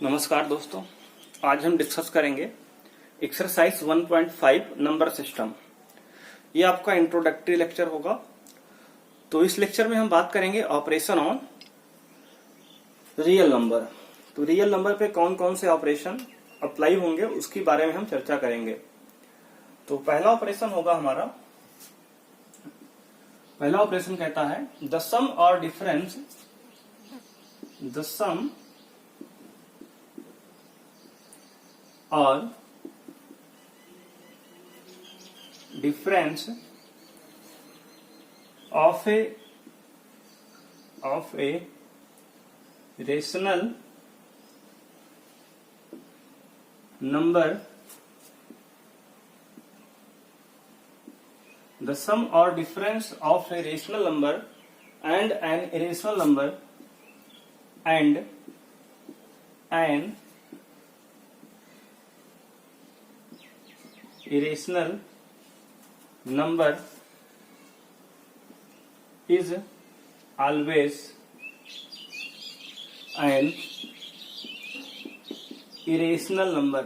नमस्कार दोस्तों, आज हम डिस्कस करेंगे एक्सरसाइज 1.5 नंबर सिस्टम। ये आपका इंट्रोडक्टरी लेक्चर होगा। तो इस लेक्चर में हम बात करेंगे ऑपरेशन ऑन रियल नंबर। तो रियल नंबर पे कौन कौन से ऑपरेशन अप्लाई होंगे उसके बारे में हम चर्चा करेंगे। तो पहला ऑपरेशन होगा हमारा, पहला ऑपरेशन कहता है द सम और डिफरेंस, द सम और difference of a rational number, the sum or difference of a rational number and an irrational number and an irrational number is always an irrational number।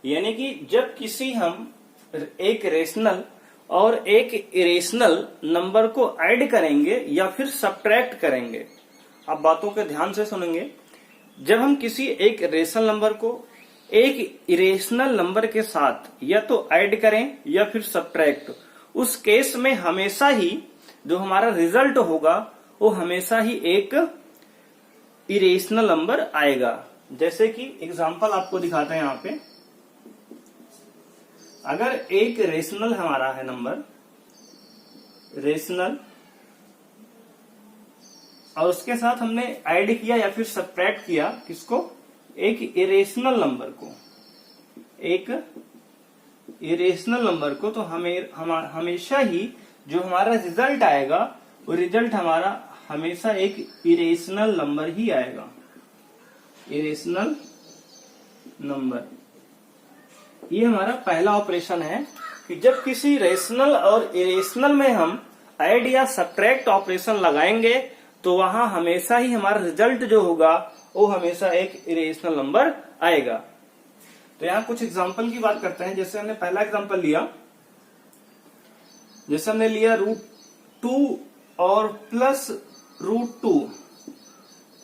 यानी कि जब किसी हम एक रेशनल और एक इरेशनल नंबर को ऐड करेंगे या फिर सब्ट्रैक्ट करेंगे, आप बातों के ध्यान से सुनेंगे। जब हम किसी एक रेशनल नंबर को एक इरेशनल नंबर के साथ या तो ऐड करें या फिर सब्ट्रैक्ट, उस केस में हमेशा ही जो हमारा रिजल्ट होगा वो हमेशा ही एक इरेशनल नंबर आएगा। जैसे कि एग्जांपल आपको दिखाते हैं यहाँ पे, अगर एक रेशनल हमारा है नंबर, रेशनल, और उसके साथ हमने ऐड किया या फिर सब्ट्रैक्ट किया किसको, एक इरेशनल नंबर को, एक इरेशनल नंबर को, तो हमेशा ही जो हमारा रिजल्ट आएगा वो रिजल्ट हमारा हमेशा एक इरेशनल नंबर ही आएगा, इरेशनल नंबर। ये हमारा पहला ऑपरेशन है कि जब किसी रेशनल और इरेशनल में हम ऐड या सब्ट्रैक्ट ऑपरेशन लगाएंगे तो वहां हमेशा ही हमारा रिजल्ट जो होगा वो हमेशा एक इरेशनल नंबर आएगा। तो यहाँ कुछ एग्जांपल की बात करते हैं। जैसे हमने पहला एग्जांपल लिया, जैसे हमने लिया √2 और प्लस √2।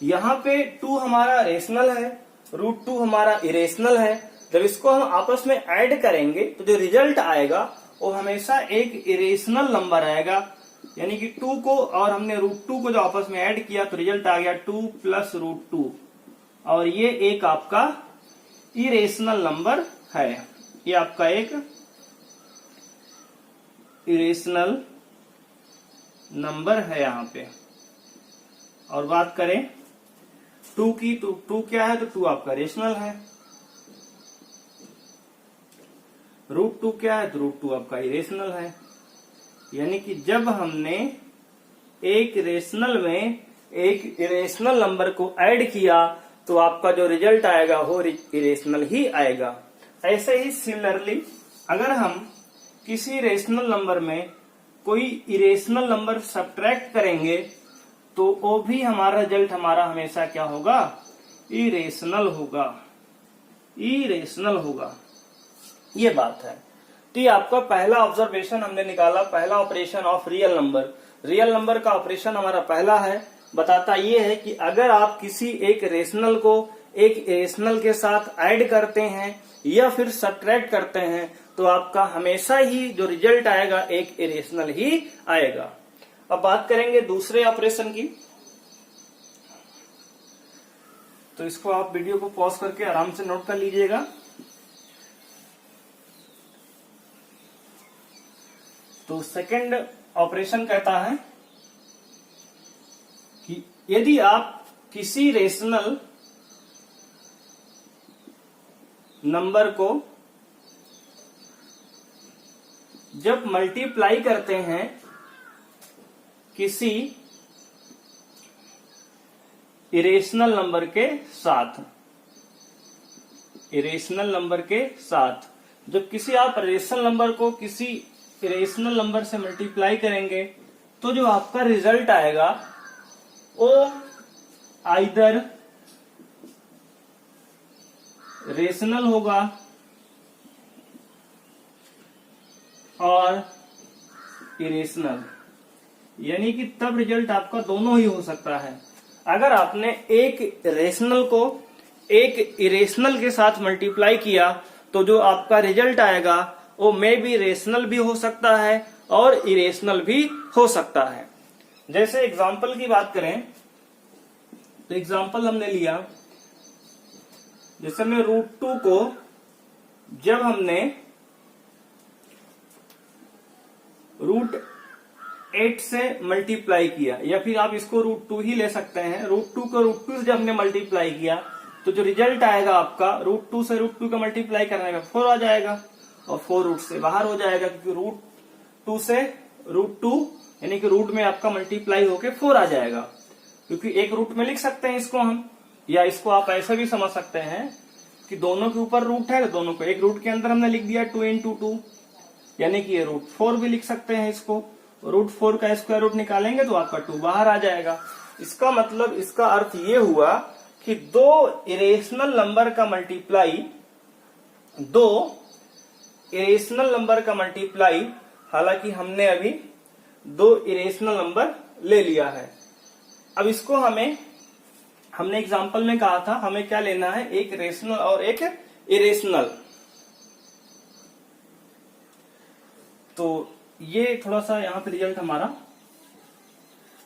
यहाँ पे 2 हमारा रेशनल है, √2 हमारा इरेशनल है। जब इसको हम आपस में ऐड करेंगे तो जो रिजल्ट आएगा वो हमेशा एक इरेशनल नंबर आएगा। यानी कि 2 को और हमने √2 को जो आपस में ऐड किया तो रिजल्ट आ गया 2 प्लस √2, और ये एक आपका इरेशनल नंबर है। ये आपका एक इरेशनल नंबर है यहाँ पे। और बात करें 2 की, तो 2 क्या है, तो 2 आपका रेशनल है। √2 क्या है, तो √2 आपका इरेशनल है। यानी कि जब हमने एक रेशनल में एक इरेशनल नंबर को ऐड किया तो आपका जो रिजल्ट आएगा वो इरेशनल ही आएगा। ऐसे ही सिमिलरली अगर हम किसी रेशनल नंबर में कोई इरेशनल नंबर सब्ट्रैक्ट करेंगे तो वो भी हमारा रिजल्ट हमारा हमेशा क्या होगा, इरेशनल होगा, इरेशनल होगा। ये बात है। तो ये आपका पहला ऑब्जर्वेशन हमने निकाला, पहला operation of real number. Real number का ऑपरेशन हमारा पहला है, बताता ये है कि अगर आप किसी एक रेशनल को एक इरेशनल के साथ ऐड करते हैं या फिर सब्ट्रैक्ट करते हैं तो आपका हमेशा ही जो रिजल्ट आएगा एक इरेशनल ही आएगा। अब बात करेंगे दूसरे ऑपरेशन की। तो इसको आप वीडियो को पॉज करके आराम से नोट कर लीजिएगा। तो सेकंड ऑपरेशन कहता है कि यदि आप किसी रेशनल नंबर को जब मल्टीप्लाई करते हैं किसी इरेशनल नंबर के साथ, इरेशनल नंबर के साथ, जब किसी आप रेशनल नंबर को किसी इरेशनल नंबर से मल्टीप्लाई करेंगे तो जो आपका रिजल्ट आएगा वो आइदर रेशनल होगा और इरेशनल, यानी कि तब रिजल्ट आपका दोनों ही हो सकता है। अगर आपने एक रेशनल को एक इरेशनल के साथ मल्टीप्लाई किया तो जो आपका रिजल्ट आएगा वो मे बी रेशनल भी हो सकता है और इरेशनल भी हो सकता है। जैसे एग्जाम्पल की बात करें तो एग्जाम्पल हमने लिया, जैसे हमने √2 को जब हमने √8 से मल्टीप्लाई किया, या फिर आप इसको √2 ही ले सकते हैं, √2 को √2 से जब हमने मल्टीप्लाई किया तो जो रिजल्ट आएगा आपका √2 से √2 का मल्टीप्लाई करने में 4 आ जाएगा और 4 रूट से बाहर हो जाएगा, क्योंकि √2 से √2 यानी कि रूट में आपका मल्टीप्लाई होके 4 आ जाएगा, क्योंकि एक रूट में लिख सकते हैं इसको हम, या इसको आप ऐसे भी समझ सकते हैं कि दोनों के ऊपर रूट है, दोनों को एक रूट के अंदर हमने लिख दिया 2 × 2, यानी कि ये √4 भी लिख सकते हैं इसको। √4 का स्क्वायर रूट निकालेंगे तो आपका 2 बाहर आ जाएगा। इसका मतलब, इसका अर्थ ये हुआ कि दो इरेशनल नंबर का मल्टीप्लाई, हालांकि हमने अभी दो इरेशनल नंबर ले लिया है। अब इसको हमने एग्जाम्पल में कहा था हमें क्या लेना है, एक रेशनल और एक इरेशनल। तो ये थोड़ा सा यहाँ पे रिजल्ट हमारा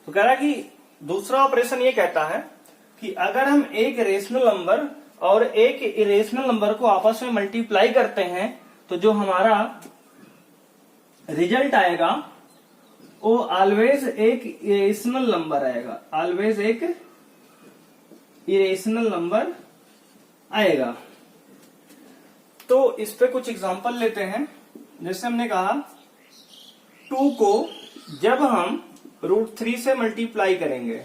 तो कह रहा है कि दूसरा ऑपरेशन ये कहता है कि अगर हम एक रेशनल नंबर और एक इरेशनल नंबर को आपस में मल्टीप्लाई करते हैं तो जो हमारा रिजल्ट आएगा वो ऑलवेज एक इरेशनल नंबर आएगा, ऑलवेज एक इरेशनल नंबर आएगा। तो इस पे कुछ एग्जांपल लेते हैं। जैसे हमने कहा 2 को जब हम √3 से मल्टीप्लाई करेंगे,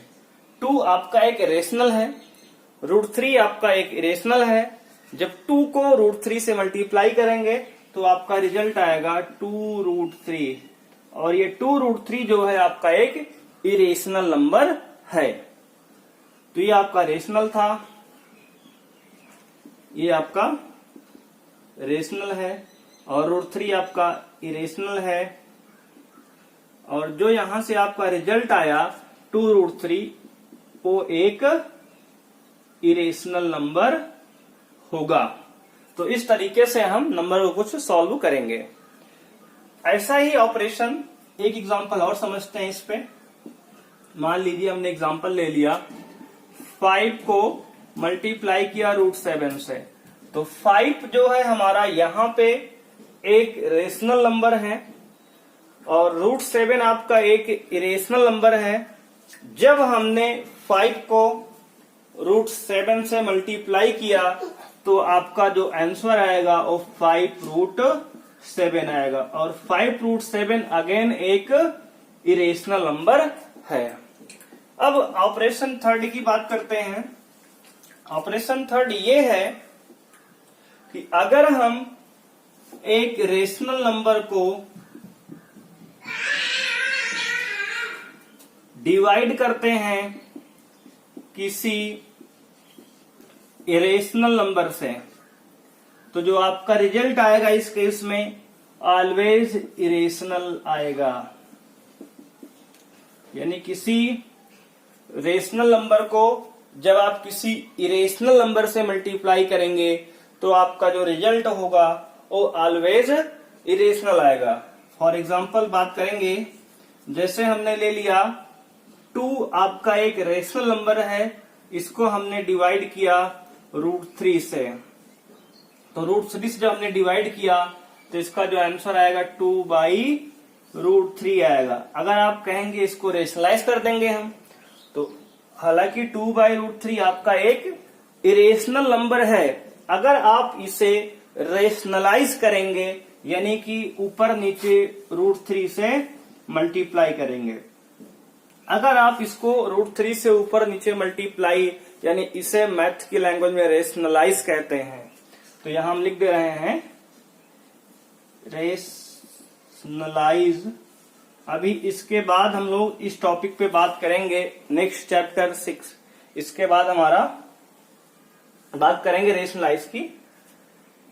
2 आपका एक रेशनल है, √3 आपका एक इरेशनल है। जब 2 को √3 से मल्टीप्लाई करेंगे तो आपका रिजल्ट आएगा 2√3, और ये 2√3 जो है आपका एक इरेशनल नंबर है। तो ये आपका रेशनल था, ये आपका रेशनल है, और √3 आपका इरेशनल है, और जो यहां से आपका रिजल्ट आया 2√3 वो एक इरेशनल नंबर होगा। तो इस तरीके से हम नंबर को कुछ सॉल्व करेंगे। ऐसा ही ऑपरेशन एक एग्जांपल और समझते हैं इस पे। मान लीजिए हमने एग्जांपल ले लिया 5 को मल्टीप्लाई किया √7 से, तो 5 जो है हमारा यहाँ पे एक रेशनल नंबर है और √7 आपका एक इरेशनल नंबर है। जब हमने 5 को √7 से मल्टीप्लाई किया तो आपका जो आंसर आएगा वो 5√7 आएगा, और 5√7 अगेन एक इरेशनल नंबर है। अब ऑपरेशन थर्ड की बात करते हैं। ऑपरेशन थर्ड ये है कि अगर हम एक रेशनल नंबर को डिवाइड करते हैं किसी इरेशनल नंबर से, तो जो आपका रिजल्ट आएगा इस केस में ऑलवेज इरेशनल आएगा। यानी किसी रेशनल नंबर को जब आप किसी इरेशनल नंबर से मल्टीप्लाई करेंगे तो आपका जो रिजल्ट होगा वो ऑलवेज इरेशनल आएगा। फॉर एग्जांपल बात करेंगे, जैसे हमने ले लिया 2 आपका एक रेशनल नंबर है, इसको हमने डिवाइड किया √3 से, तो √3 से जब हमने डिवाइड किया तो इसका जो आंसर आएगा 2/√3 आएगा। अगर आप कहेंगे इसको रेशनलाइज कर देंगे हम, तो हालांकि 2/√3 आपका एक इरेशनल नंबर है, अगर आप इसे रेशनलाइज करेंगे यानी कि ऊपर नीचे √3 से मल्टीप्लाई करेंगे, अगर आप इसको √3 से ऊपर नीचे मल्टीप्लाई यानी इसे मैथ की लैंग्वेज में रेशनलाइज कहते हैं, तो यहां हम लिख दे रहे हैं रेशनलाइज। अभी इसके बाद हम लोग इस टॉपिक पे बात करेंगे नेक्स्ट चैप्टर 6। इसके बाद हमारा बात करेंगे रेशनलाइज की।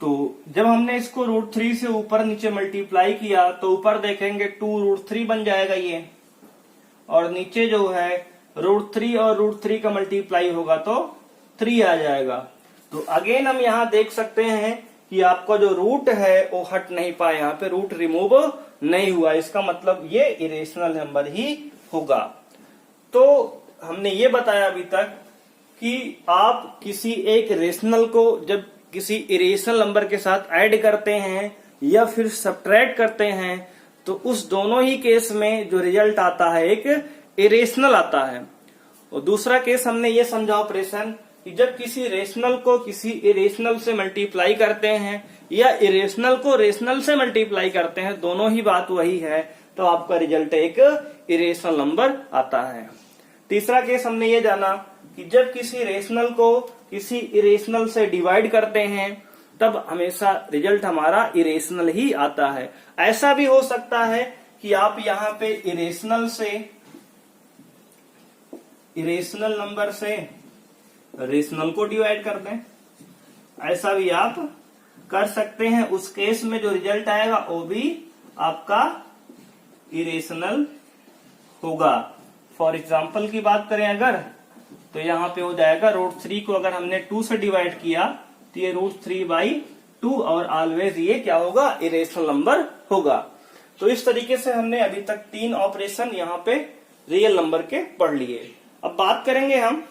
तो जब हमने इसको √3 से ऊपर नीचे मल्टीप्लाई किया तो ऊपर देखेंगे 2√3 बन जाएगा ये, और नीचे जो है √3 और √3 का मल्टीप्लाई होगा तो 3 आ जाएगा। तो अगेन हम यहाँ देख सकते हैं कि आपका जो रूट है वो हट नहीं पाया, यहाँ पे रूट रिमूव नहीं हुआ, इसका मतलब ये इरेशनल नंबर ही होगा। तो हमने ये बताया अभी तक कि आप किसी एक रेशनल को जब किसी इरेशनल नंबर के साथ ऐड करते हैं या फिर सब्ट्रैक्ट करते हैं तो उस दोनों ही केस में जो रिजल्ट आता है एक इरेशनल आता है। और दूसरा केस हमने ये समझा ऑपरेशन कि जब किसी रेशनल को किसी इरेशनल से मल्टीप्लाई करते हैं या इरेशनल को रेशनल से मल्टीप्लाई करते हैं, दोनों ही बात वही है, तो आपका रिजल्ट एक इरेशनल नंबर आता है। तीसरा केस हमने ये जाना कि जब किसी रेशनल को किसी इरेशनल से डिवाइड करते हैं तब हमेशा रिजल्ट हमारा इरेशनल ही आता है। ऐसा भी हो सकता है कि आप यहाँ पे इरेशनल नंबर से रेशनल को डिवाइड कर दें, ऐसा भी आप कर सकते हैं। उस केस में जो रिजल्ट आएगा वो भी आपका इरेशनल होगा। फॉर एग्जाम्पल की बात करें अगर, तो यहाँ पे हो जाएगा √3 को अगर हमने 2 से डिवाइड किया तो ये √3/2 और ऑलवेज ये क्या होगा, इरेशनल नंबर होगा। तो इस तरीके से हमने अभी तक 3 ऑपरेशन यहाँ पे रियल नंबर के पढ़ लिए। अब बात करेंगे हम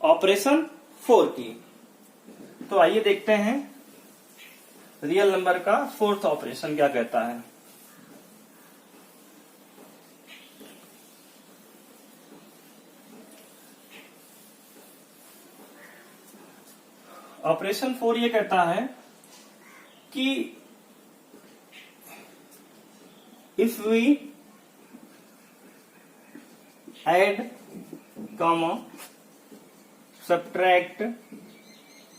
ऑपरेशन 4 की। तो आइए देखते हैं रियल नंबर का 4th ऑपरेशन क्या कहता है। ऑपरेशन 4 ये कहता है कि if we add comma subtract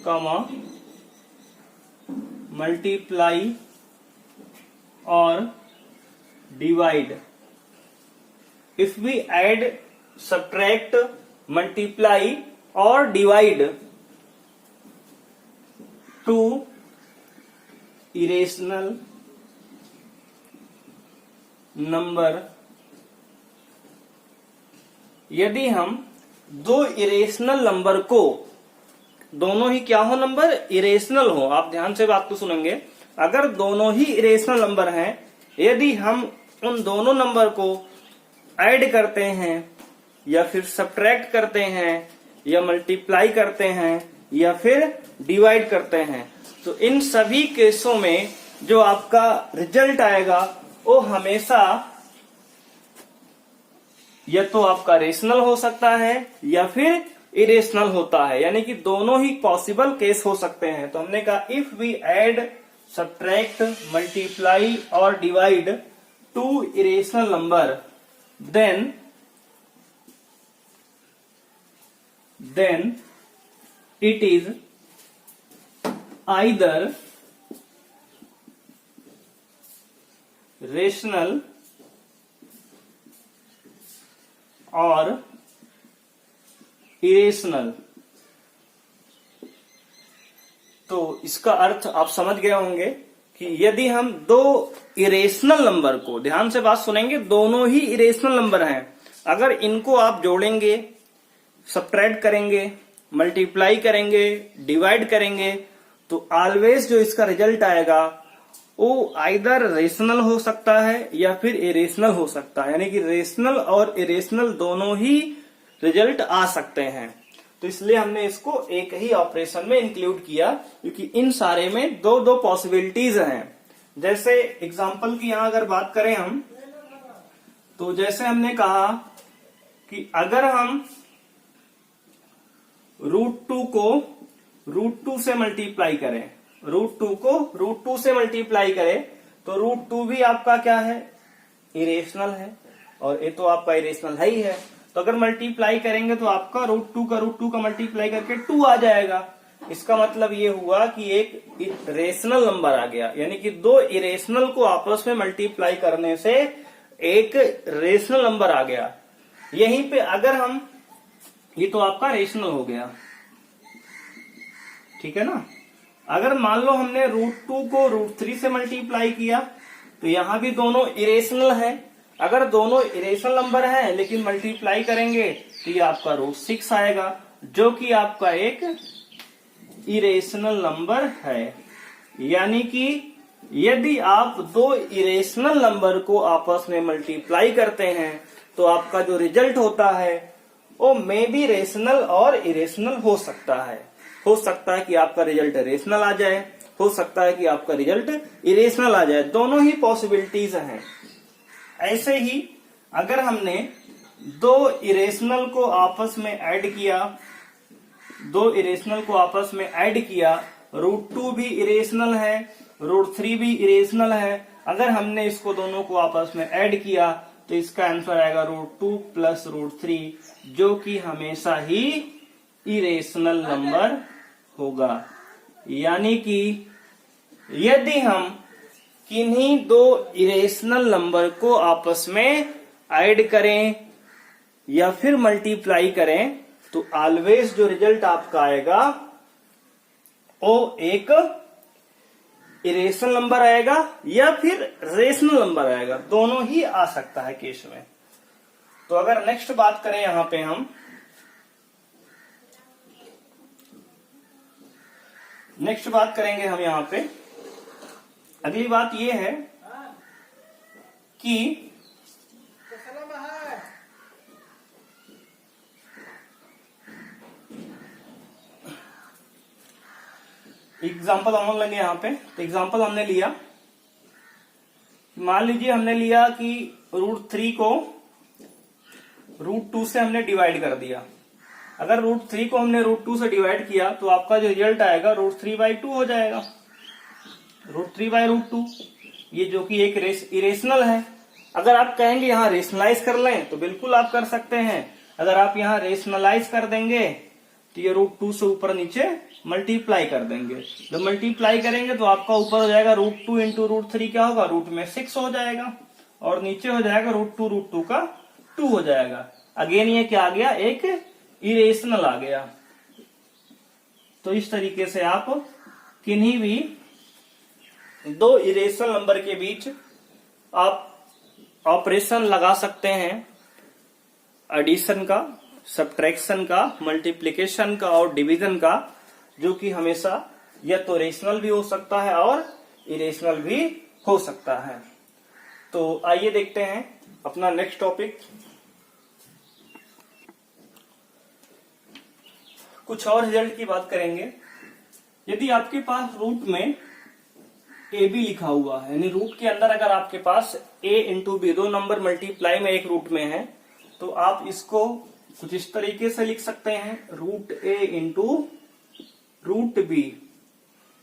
comma multiply और divide, if we add subtract multiply और डिवाइड टू इरेशनल नंबर, यदि हम दो इरेशनल नंबर को, दोनों ही क्या हो नंबर, इरेशनल हो, आप ध्यान से बात को सुनेंगे, अगर दोनों ही इरेशनल नंबर हैं, यदि हम उन दोनों नंबर को ऐड करते हैं या फिर सब्ट्रैक्ट करते हैं या मल्टीप्लाई करते हैं या फिर डिवाइड करते हैं, तो इन सभी केसों में जो आपका रिजल्ट आएगा वो हमेशा या तो आपका रेशनल हो सकता है या फिर इरेशनल होता है, यानी कि दोनों ही पॉसिबल केस हो सकते हैं। तो हमने कहा if we add subtract multiply और divide two irrational number then it is either rational और इरेशनल। तो इसका अर्थ आप समझ गए होंगे कि यदि हम दो इरेशनल नंबर को, ध्यान से बात सुनेंगे, दोनों ही इरेशनल नंबर हैं, अगर इनको आप जोड़ेंगे, सब्ट्रैक्ट करेंगे, मल्टीप्लाई करेंगे, डिवाइड करेंगे, तो ऑलवेज जो इसका रिजल्ट आएगा वो आइदर रेशनल हो सकता है या फिर इरेशनल हो सकता है, यानी कि रेशनल और इरेशनल दोनों ही रिजल्ट आ सकते हैं। तो इसलिए हमने इसको एक ही ऑपरेशन में इंक्लूड किया, क्योंकि इन सारे में दो दो पॉसिबिलिटीज हैं। जैसे एग्जांपल की यहां अगर बात करें हम, तो जैसे हमने कहा कि अगर हम √2 को √2 से मल्टीप्लाई करें, √2 को √2 से मल्टीप्लाई करें, तो √2 भी आपका क्या है, इरेशनल है, और ये तो आपका इरेशनल है ही है। तो अगर मल्टीप्लाई करेंगे तो आपका √2 का √2 का मल्टीप्लाई करके 2 आ जाएगा। इसका मतलब ये हुआ कि एक रेशनल नंबर आ गया, यानी कि दो इरेशनल को आपस में मल्टीप्लाई करने से एक रेशनल नंबर आ गया। यहीं पे अगर हम, ये तो आपका रेशनल हो गया, ठीक है ना। अगर मान लो हमने √2 को √3 से मल्टीप्लाई किया तो यहां भी दोनों इरेशनल है। अगर दोनों इरेशनल नंबर है लेकिन मल्टीप्लाई करेंगे तो ये आपका √6 आएगा, जो कि आपका एक इरेशनल नंबर है। यानी कि यदि आप दो इरेशनल नंबर को आपस में मल्टीप्लाई करते हैं तो आपका जो रिजल्ट होता है वो मे बी रेशनल और इरेशनल हो सकता है। हो सकता है कि आपका रिजल्ट रेशनल आ जाए, हो सकता है कि आपका रिजल्ट इरेशनल आ जाए, दोनों ही पॉसिबिलिटीज हैं। ऐसे ही अगर हमने दो इरेशनल को आपस में ऐड किया, दो इरेशनल को आपस में ऐड किया, √2 भी इरेशनल है, √3 भी इरेशनल है। अगर हमने इसको दोनों को आपस में ऐड किया तो इसका आंसर आएगा √2 प्लस √3, जो कि हमेशा ही इरेशनल नंबर होगा। यानी कि यदि हम किन्हीं दो इरेशनल नंबर को आपस में ऐड करें या फिर मल्टीप्लाई करें तो ऑलवेज जो रिजल्ट आपका आएगा वो एक इरेशनल नंबर आएगा या फिर रेशनल नंबर आएगा, दोनों ही आ सकता है केस में। तो अगर नेक्स्ट बात करें, यहां पे हम नेक्स्ट बात करेंगे हम यहां पे, अगली बात यह है कि एग्जाम्पल हम लेंगे यहां पे। तो एग्जाम्पल हमने लिया, मान लीजिए हमने लिया कि √3 को √2 से हमने डिवाइड कर दिया। अगर √3 को हमने √2 से डिवाइड किया तो आपका जो रिजल्ट आएगा √3/2 हो जाएगा। √3/2 ये जो कि एक इरेशनल है। अगर आप कहेंगे यहाँ रेशनलाइज कर लें तो बिल्कुल आप कर सकते हैं। अगर आप यहाँ रेशनलाइज कर देंगे तो ये √2 से ऊपर नीचे मल्टीप्लाई कर देंगे। जब मल्टीप्लाई करेंगे तो आपका ऊपर हो जाएगा √2 इंटू √3 क्या होगा, रूट में 6 हो जाएगा, और नीचे हो जाएगा √2 का 2 हो जाएगा। अगेन ये क्या आ गया, एक इरेशनल आ गया। तो इस तरीके से आप किन्हीं भी दो इरेशनल नंबर के बीच आप ऑपरेशन लगा सकते हैं, एडिशन का, सब्ट्रैक्शन का, मल्टीप्लिकेशन का और डिवीजन का, जो कि हमेशा या तो रेशनल भी हो सकता है और इरेशनल भी हो सकता है। तो आइए देखते हैं अपना नेक्स्ट टॉपिक। कुछ और रिजल्ट की बात करेंगे। यदि आपके पास रूट में AB लिखा हुआ है, यानी रूट के अंदर अगर आपके पास A इंटू B, दो नंबर मल्टीप्लाई में एक रूट में है, तो आप इसको कुछ इस तरीके से लिख सकते हैं, √A इंटू √B।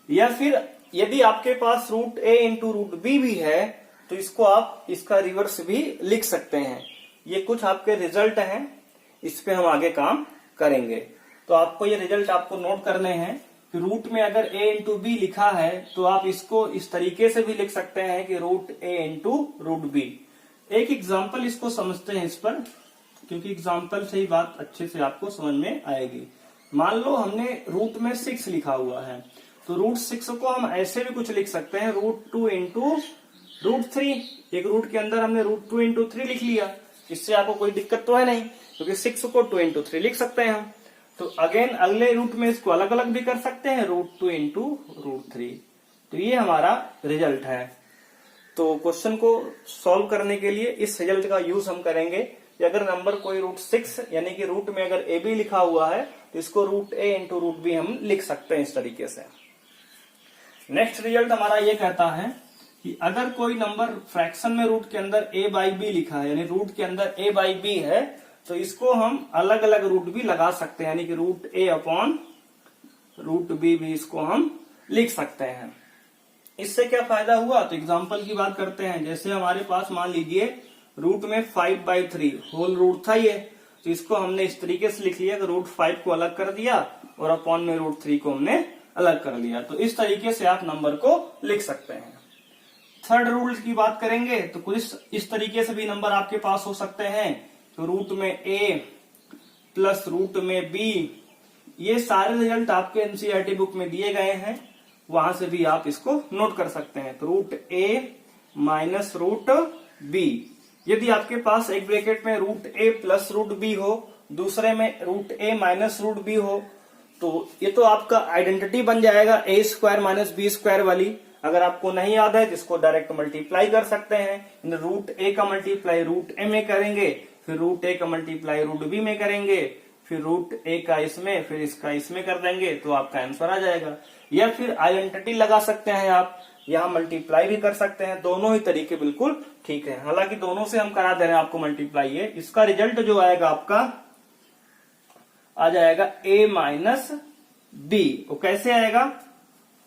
या फिर यदि आपके पास √A इंटू √B भी है तो इसको आप इसका रिवर्स भी लिख सकते हैं। ये कुछ आपके रिजल्ट हैं, इस पे हम आगे काम करेंगे। तो आपको ये रिजल्ट आपको नोट करने हैं कि रूट में अगर A इंटू B लिखा है तो आप इसको इस तरीके से भी लिख सकते हैं कि √A इंटू √B। एक एग्जाम्पल इसको समझते हैं इस पर, क्योंकि एग्जाम्पल से ही बात अच्छे से आपको समझ में आएगी। मान लो हमने रूट में 6 लिखा हुआ है, तो √6 को हम ऐसे भी कुछ लिख सकते हैं, √2 इंटू √3। एक रूट के अंदर हमने √2 इंटू 3 लिख लिया, इससे आपको कोई दिक्कत तो है नहीं, क्योंकि 6 को 2 इंटू 3 लिख सकते हैं हम। तो अगेन अगले रूट में इसको अलग अलग भी कर सकते हैं, √2 इंटू √3। तो ये हमारा रिजल्ट है। तो क्वेश्चन को सॉल्व करने के लिए इस रिजल्ट का यूज हम करेंगे कि अगर नंबर कोई √6 यानी कि रूट में अगर AB लिखा हुआ है तो इसको √A इंटू √B हम लिख सकते हैं इस तरीके से। नेक्स्ट रिजल्ट हमारा ये कहता है कि अगर कोई नंबर फ्रैक्शन में रूट के अंदर A/B लिखा है, यानी रूट के अंदर A/B है, तो इसको हम अलग अलग रूट भी लगा सकते हैं, यानी कि √A अपॉन √B भी इसको हम लिख सकते हैं। इससे क्या फायदा हुआ, तो एग्जाम्पल की बात करते हैं। जैसे हमारे पास मान लीजिए रूट में 5/3 होल रूट था ये, तो इसको हमने इस तरीके से लिख लिया कि √5 को अलग कर दिया और अपॉन में √3 को हमने अलग कर लिया। तो इस तरीके से आप नंबर को लिख सकते हैं। थर्ड रूल की बात करेंगे तो कुछ इस तरीके से भी नंबर आपके पास हो सकते हैं। तो रूट में a प्लस रूट में b, ये सारे रिजल्ट आपके एनसीईआरटी बुक में दिए गए हैं, वहां से भी आप इसको नोट कर सकते हैं। तो root a minus root b, यदि आपके पास एक ब्रैकेट में root a plus root b हो, दूसरे में root a minus root b हो, तो ये तो आपका आइडेंटिटी बन जाएगा a square minus b square वाली। अगर आपको नहीं याद है तो इसको डायरेक्ट मल्टीप्लाई कर सकते हैं। रूट a का मल्टीप्लाई रूट a में करेंगे, फिर रूट a का मल्टीप्लाई रूट b में करेंगे, फिर रूट a का इसमें, फिर इसका इसमें कर देंगे, तो आपका आंसर आ जाएगा। या फिर आइडेंटिटी लगा सकते हैं आप, यहाँ मल्टीप्लाई भी कर सकते हैं। दोनों ही तरीके बिल्कुल ठीक है। हालांकि दोनों से हम करा दे रहे हैं आपको मल्टीप्लाई है। इसका रिजल्ट जो आएगा आपका आ जाएगा a माइनस b। वो कैसे आएगा?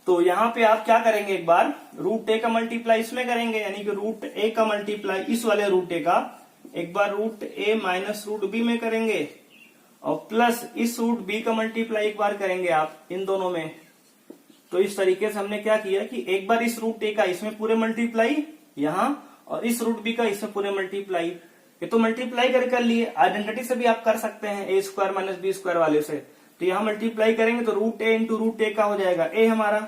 तो यहाँ पे आप क्या करेंगे, एक बार रूट a का मल्टीप्लाई इसमें करेंगे, यानी कि रूट a का मल्टीप्लाई इस वाले रूट a का एक बार root a minus root b में करेंगे, और प्लस इस रूट b का मल्टीप्लाई एक बार करेंगे आप इन दोनों में। तो इस तरीके से हमने क्या किया कि एक बार इस रूट a का इसमें पूरे मल्टीप्लाई यहाँ, और इस रूट b का इसमें पूरे मल्टीप्लाई। ये तो मल्टीप्लाई कर लिए। आइडेंटिटी से भी आप कर सकते हैं a square minus b square वाले से। तो यहाँ मल्टीप्लाई करेंगे तो root a into root a का हो जाएगा a हमारा,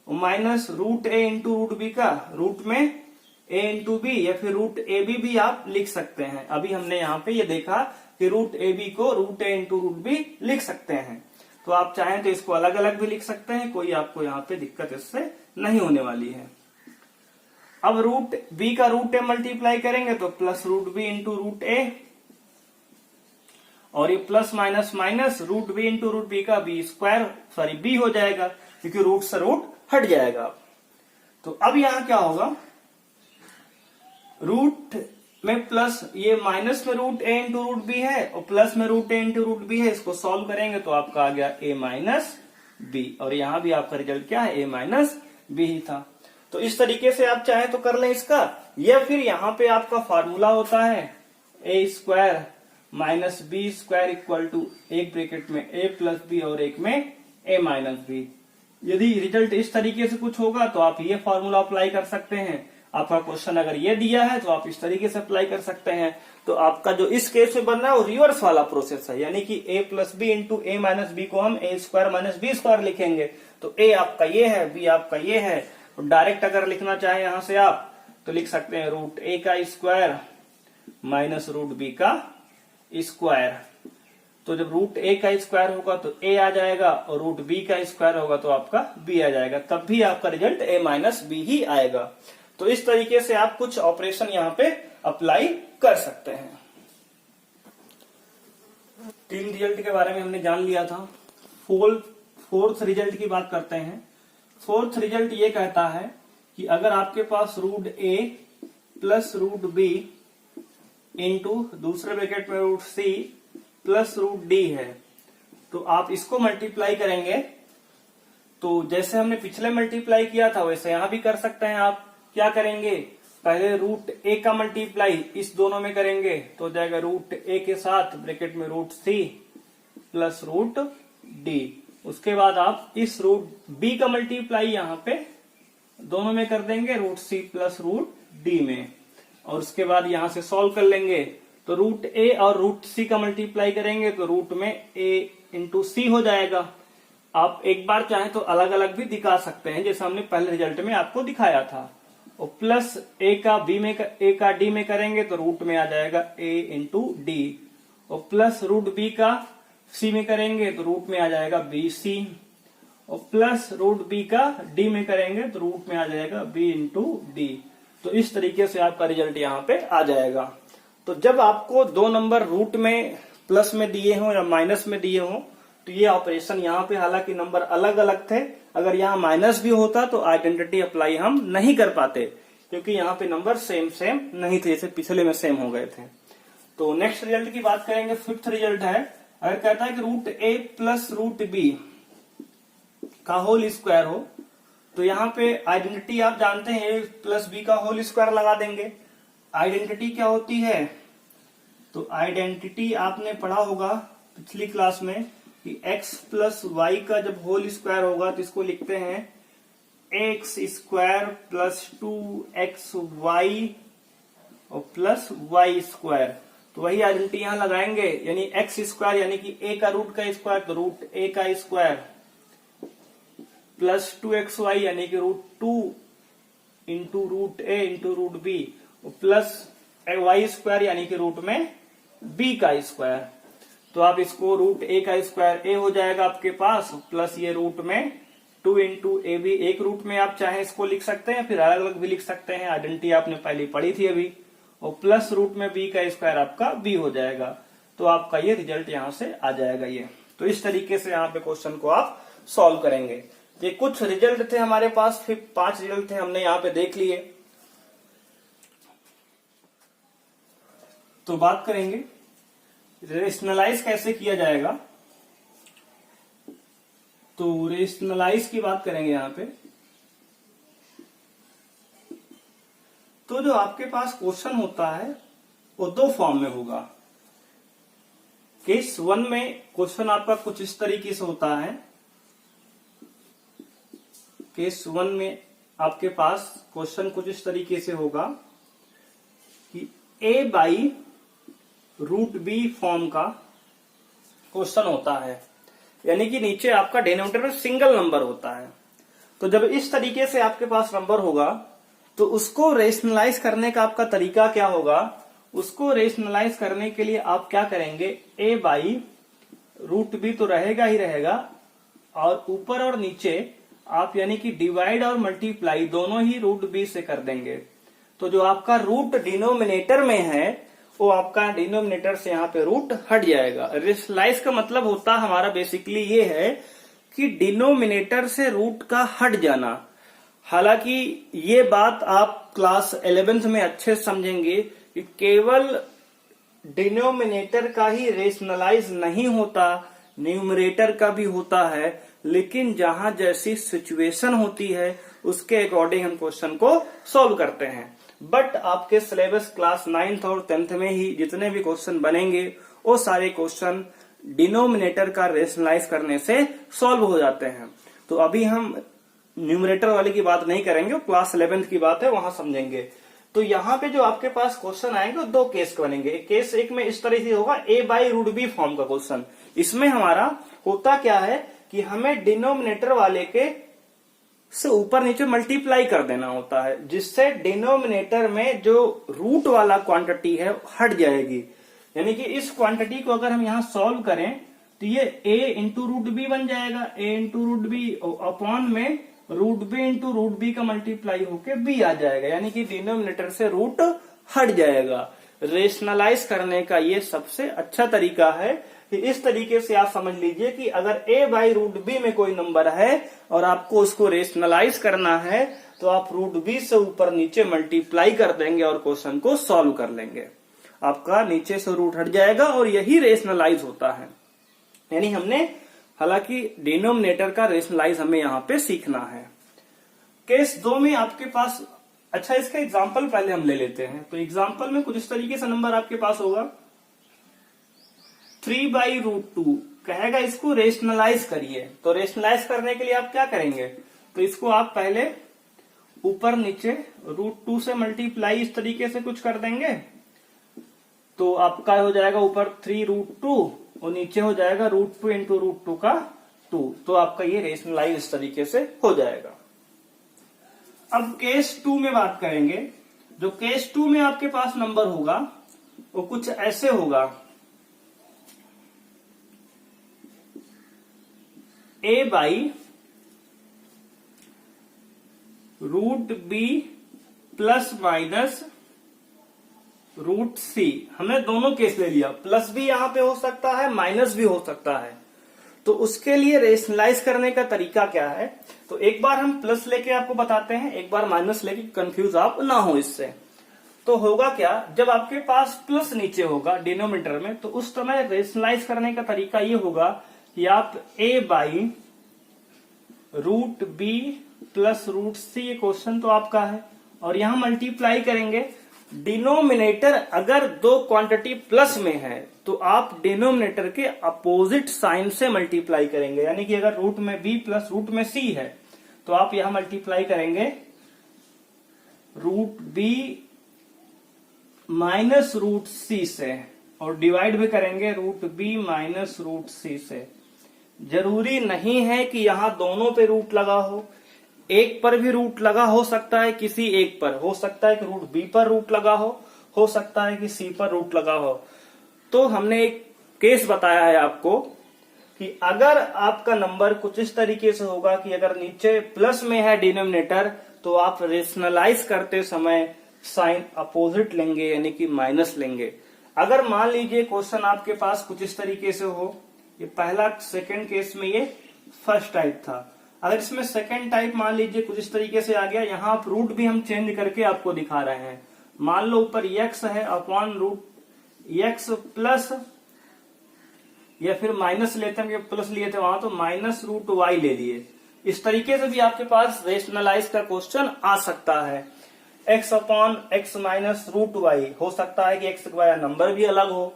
minus root a into root b का रूट में a इंटू b, या फिर रूट a b भी आप लिख सकते हैं। अभी हमने यहाँ पे ये देखा कि रूट a b को root a into root b लिख सकते हैं। तो आप चाहें तो इसको अलग अलग भी लिख सकते हैं, कोई आपको यहाँ पे दिक्कत इससे नहीं होने वाली है। अब रूट b का रूट a मल्टीप्लाई करेंगे तो plus root b into root a, और ये plus minus minus root b into root b का b स्क्वायर सॉरी b हो जाएगा, क्योंकि रूट से रूट हट जाएगा। तो अब यहां क्या होगा, रूट में प्लस ये माइनस में root a into root b है और प्लस में root a into root b है। इसको सॉल्व करेंगे तो आपका आ गया a माइनस b, और यहां भी आपका रिजल्ट क्या है, a माइनस b ही था। तो इस तरीके से आप चाहे तो कर लें इसका, या फिर यहाँ पे आपका फार्मूला होता है a square minus b square equal to एक ब्रैकेट में a प्लस b और एक में a माइनस b। यदि रिजल्ट इस तरीके से कुछ होगा तो आप ये फॉर्मूला अप्लाई कर सकते हैं। आपका क्वेश्चन अगर ये दिया है तो आप इस तरीके से अप्लाई कर सकते हैं। तो आपका जो इस केस में बन रहा है वो रिवर्स वाला प्रोसेस है, यानी कि a plus b into a minus b को हम a square minus b square लिखेंगे। तो a आपका ये है, b आपका ये है। तो डायरेक्ट अगर लिखना चाहे यहां से आप तो लिख सकते हैं रूट a का स्क्वायर माइनस रूट b का स्क्वायर। तो जब रूट a का स्क्वायर होगा तो a आ जाएगा, और रूट b का स्क्वायर होगा तो आपका b आ जाएगा। तब भी आपका रिजल्ट a माइनस b ही आएगा। तो इस तरीके से आप कुछ ऑपरेशन यहाँ पे अप्लाई कर सकते हैं। 3 रिजल्ट के बारे में हमने जान लिया था। फोर्थ रिजल्ट की बात करते हैं। फोर्थ रिजल्ट ये कहता है कि अगर आपके पास root a plus root b into दूसरे ब्रैकेट में root c plus root d है, तो आप इसको मल्टीप्लाई करेंगे। तो जैसे हमने पिछले मल्टीप्लाई किया था वैसे यहां भी कर सकते हैं आप। क्या करेंगे, पहले रूट a का मल्टीप्लाई इस दोनों में करेंगे तो हो जाएगा रूट a के साथ ब्रैकेट में root c plus root d। उसके बाद आप इस रूट b का मल्टीप्लाई यहाँ पे दोनों में कर देंगे, root c plus root d में, और उसके बाद यहां से सॉल्व कर लेंगे। तो रूट a और रूट c का मल्टीप्लाई करेंगे तो रूट में a इंटू c हो जाएगा। आप एक बार चाहें तो अलग अलग भी दिखा सकते हैं, जैसे हमने पहले रिजल्ट में आपको दिखाया था। और प्लस a का d में करेंगे तो रूट में आ जाएगा a इंटू d, और प्लस रूट b का c में करेंगे तो रूट में आ जाएगा bc, और प्लस रूट b का d में करेंगे तो रूट में आ जाएगा b इंटू d। तो इस तरीके से आपका रिजल्ट यहाँ पे आ जाएगा। तो जब आपको दो नंबर रूट में प्लस में दिए हों या माइनस में दिए हों तो ये ऑपरेशन यहाँ पे, हालांकि नंबर अलग अलग थे, अगर यहाँ माइनस भी होता तो आइडेंटिटी अप्लाई हम नहीं कर पाते, क्योंकि यहाँ पे नंबर सेम नहीं थे, जैसे पिछले में सेम हो गए थे। तो नेक्स्ट रिजल्ट की बात करेंगे। फिफ्थ रिजल्ट है, अगर कहता है कि root a plus root b का होल स्क्वायर हो, तो यहाँ पे आइडेंटिटी आप जानते हैं a प्लस b का होल स्क्वायर लगा देंगे। आइडेंटिटी क्या होती है, तो आइडेंटिटी आपने पढ़ा होगा पिछली क्लास में कि x प्लस वाई का जब होल स्क्वायर होगा तो इसको लिखते हैं एक्स स्क्वायर प्लस 2xy और प्लस वाई स्क्वायर। तो वही आइडेंटिटी यहां लगाएंगे, यानी एक्स स्क्वायर यानी कि a का रूट का स्क्वायर तो रूट a का स्क्वायर प्लस 2xy यानी कि root 2 into root a into root b plus y square यानी कि रूट में b का स्क्वायर। तो आप इसको रूट a का स्क्वायर a हो जाएगा आपके पास, प्लस ये रूट में 2 इंटू ए बी, एक रूट में आप चाहे इसको लिख सकते हैं, फिर अलग अलग भी लिख सकते हैं, आइडेंटिटी आपने पहले पढ़ी थी अभी, और प्लस रूट में b का स्क्वायर आपका b हो जाएगा। तो आपका ये रिजल्ट यहां से आ जाएगा ये। तो इस तरीके से यहाँ पे क्वेश्चन को आप सॉल्व करेंगे। ये कुछ रिजल्ट थे हमारे पास, फिर 5 रिजल्ट थे हमने यहाँ पे देख लिए। तो बात करेंगे रेशनलाइज कैसे किया जाएगा। तो रेशनलाइज की बात करेंगे यहाँ पे। तो जो आपके पास क्वेश्चन होता है वो 2 फॉर्म में होगा। केस 1 में क्वेश्चन आपका कुछ इस तरीके से होता है। केस 1 में आपके पास क्वेश्चन कुछ इस तरीके से होगा कि a by root b form का क्वेश्चन होता है, यानी कि नीचे आपका डिनोमिनेटर में सिंगल नंबर होता है। तो जब इस तरीके से आपके पास नंबर होगा तो उसको रेशनलाइज करने का आपका तरीका क्या होगा। उसको रेशनलाइज करने के लिए आप क्या करेंगे, a बाई रूट बी तो रहेगा ही रहेगा, और ऊपर और नीचे आप यानी कि डिवाइड और मल्टीप्लाई दोनों ही रूट बी से कर देंगे। तो जो आपका रूट डिनोमिनेटर में है वो आपका डिनोमिनेटर से यहाँ पे रूट हट जाएगा। रेशनलाइज का मतलब होता है हमारा बेसिकली ये है कि डिनोमिनेटर से रूट का हट जाना। हालांकि ये बात आप क्लास 11th में अच्छे से समझेंगे कि केवल डिनोमिनेटर का ही रेशनलाइज नहीं होता, न्यूमरेटर का भी होता है, लेकिन जहां जैसी सिचुएशन होती है उसके अकॉर्डिंग हम क्वेश्चन को सॉल्व करते हैं। बट आपके सिलेबस क्लास 9th और 10th में ही जितने भी क्वेश्चन बनेंगे वो सारे क्वेश्चन डिनोमिनेटर का रेशनलाइज करने से सॉल्व हो जाते हैं। तो अभी हम न्यूमरेटर वाले की बात नहीं करेंगे, क्लास 11th की बात है, वहां समझेंगे। तो यहाँ पे जो आपके पास क्वेश्चन आएंगे वो 2 केस बनेंगे। केस 1 में इस तरह से होगा a by root b form का क्वेश्चन। इसमें हमारा होता क्या है कि हमें डिनोमिनेटर वाले के से ऊपर नीचे मल्टीप्लाई कर देना होता है, जिससे डिनोमिनेटर में जो रूट वाला क्वांटिटी है हट जाएगी। यानी कि इस क्वांटिटी को अगर हम यहाँ सॉल्व करें तो ये a इंटू रूट बी बन जाएगा, a into root b upon में root b into root b का मल्टीप्लाई होके b आ जाएगा, यानी कि डिनोमिनेटर से रूट हट जाएगा। रेशनलाइज करने का ये सबसे अच्छा तरीका है कि इस तरीके से आप समझ लीजिए कि अगर a बाई रूट बी में कोई नंबर है और आपको उसको रेशनलाइज करना है तो आप रूट बी से ऊपर नीचे मल्टीप्लाई कर देंगे और क्वेश्चन को सॉल्व कर लेंगे। आपका नीचे से रूट हट जाएगा और यही रेशनलाइज होता है। यानी हमने हालांकि डिनोमिनेटर का रेशनलाइज हमें यहाँ पे सीखना है। केस 2 में आपके पास, अच्छा इसका एग्जाम्पल पहले हम ले लेते हैं। तो एग्जाम्पल में कुछ इस तरीके से नंबर आपके पास होगा 3 बाई रूट 2, कहेगा इसको रेशनलाइज करिए। तो रेशनलाइज करने के लिए आप क्या करेंगे, तो इसको आप पहले ऊपर नीचे रूट 2 से मल्टीप्लाई इस तरीके से कुछ कर देंगे। तो आपका हो जाएगा ऊपर 3 रूट 2 और नीचे हो जाएगा रूट 2 इंटू रूट 2 का 2। तो आपका ये रेशनलाइज इस तरीके से हो जाएगा। अब केस 2 में बात करेंगे। जो केस 2 में आपके पास नंबर होगा वो कुछ ऐसे होगा, a by root b plus minus root c. हमने दोनों केस ले लिया, प्लस भी यहां पे हो सकता है, माइनस भी हो सकता है। तो उसके लिए रेशनलाइज करने का तरीका क्या है, तो एक बार हम प्लस लेके आपको बताते हैं, एक बार माइनस लेके, कंफ्यूज आप ना हो इससे। तो होगा क्या, जब आपके पास प्लस नीचे होगा डिनोमिनेटर में तो उस समय रेशनलाइज करने का तरीका ये होगा कि आप a by root b plus root c, ये क्वेश्चन तो आपका है, और यहां मल्टीप्लाई करेंगे डिनोमिनेटर अगर दो क्वांटिटी प्लस में है तो आप डिनोमिनेटर के अपोजिट साइन से मल्टीप्लाई करेंगे। यानी कि अगर रूट में b प्लस रूट में c है तो आप यहां मल्टीप्लाई करेंगे root b minus root c से और डिवाइड भी करेंगे root b minus root c से। जरूरी नहीं है कि यहां दोनों पे रूट लगा हो, एक पर भी रूट लगा हो सकता है, किसी एक पर हो सकता है कि रूट b पर रूट लगा हो सकता है कि c पर रूट लगा हो। तो हमने एक केस बताया है आपको कि अगर आपका नंबर कुछ इस तरीके से होगा कि अगर नीचे प्लस में है डिनोमिनेटर तो आप रेशनलाइज करते समय साइन अपोजिट लेंगे यानी कि माइनस लेंगे। अगर मान लीजिए क्वेश्चन आपके पास कुछ इस तरीके से हो, ये पहला सेकंड केस में ये फर्स्ट टाइप था, अगर इसमें सेकंड टाइप मान लीजिए कुछ इस तरीके से आ गया, यहाँ आप रूट भी हम चेंज करके आपको दिखा रहे हैं। मान लो ऊपर x है अपॉन रूट x प्लस, या फिर माइनस लेते हैं, प्लस लिए थे वहां तो माइनस रूट y ले लिए। इस तरीके से भी आपके पास रेशनलाइज का क्वेश्चन आ सकता है। x upon x minus root y, हो सकता है कि x का नंबर भी अलग हो।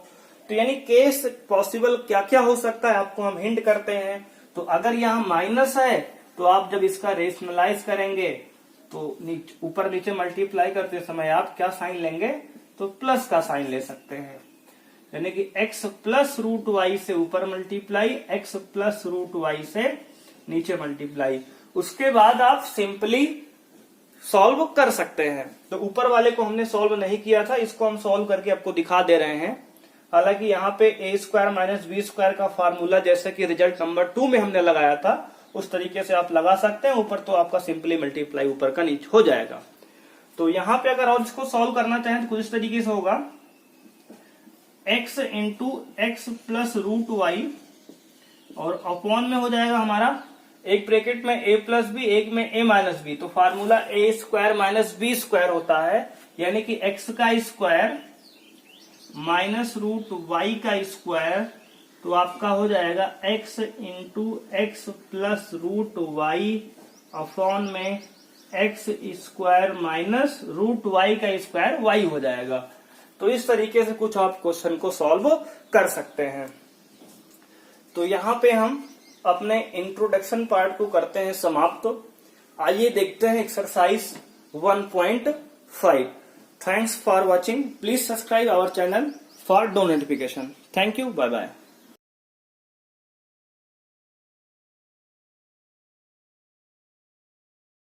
तो यानी केस पॉसिबल क्या क्या हो सकता है आपको हम हिंट करते हैं। तो अगर यहाँ माइनस है तो आप जब इसका रेशनलाइज करेंगे तो ऊपर नीचे मल्टीप्लाई करते समय आप क्या साइन लेंगे, तो प्लस का साइन ले सकते हैं। यानी कि x प्लस रूट वाई से ऊपर multiply, x plus root y से नीचे मल्टीप्लाई। उसके बाद आप सिंपली सॉल्व कर सकते हैं। तो ऊपर वाले को हमने सॉल्व नहीं किया था, इसको हम सॉल्व करके आपको दिखा दे रहे हैं। हालांकि यहाँ पे a square minus b square का फार्मूला जैसे कि रिजल्ट नंबर 2 में हमने लगाया था उस तरीके से आप लगा सकते हैं। ऊपर तो आपका सिंपली मल्टीप्लाई ऊपर का नीचे हो जाएगा। तो यहाँ पे अगर और इसको सॉल्व करना चाहें तो कुछ इस तरीके से होगा x into x plus root y और अपॉन में हो जाएगा हमारा एक ब्रैकेट में a प्लस बी, एक में a माइनस बी। तो formula a square minus b square होता है, यानी कि x का स्क्वायर माइनस रूट वाई का स्क्वायर, तो आपका हो जाएगा x into x plus root y upon में x square minus root y का स्क्वायर y हो जाएगा। तो इस तरीके से कुछ आप क्वेश्चन को सॉल्व कर सकते हैं। तो यहाँ पे हम अपने इंट्रोडक्शन पार्ट को करते हैं समाप्त। आइए देखते हैं exercise 1.5। Thanks for watching. Please subscribe our channel for no notification. Thank you. Bye bye.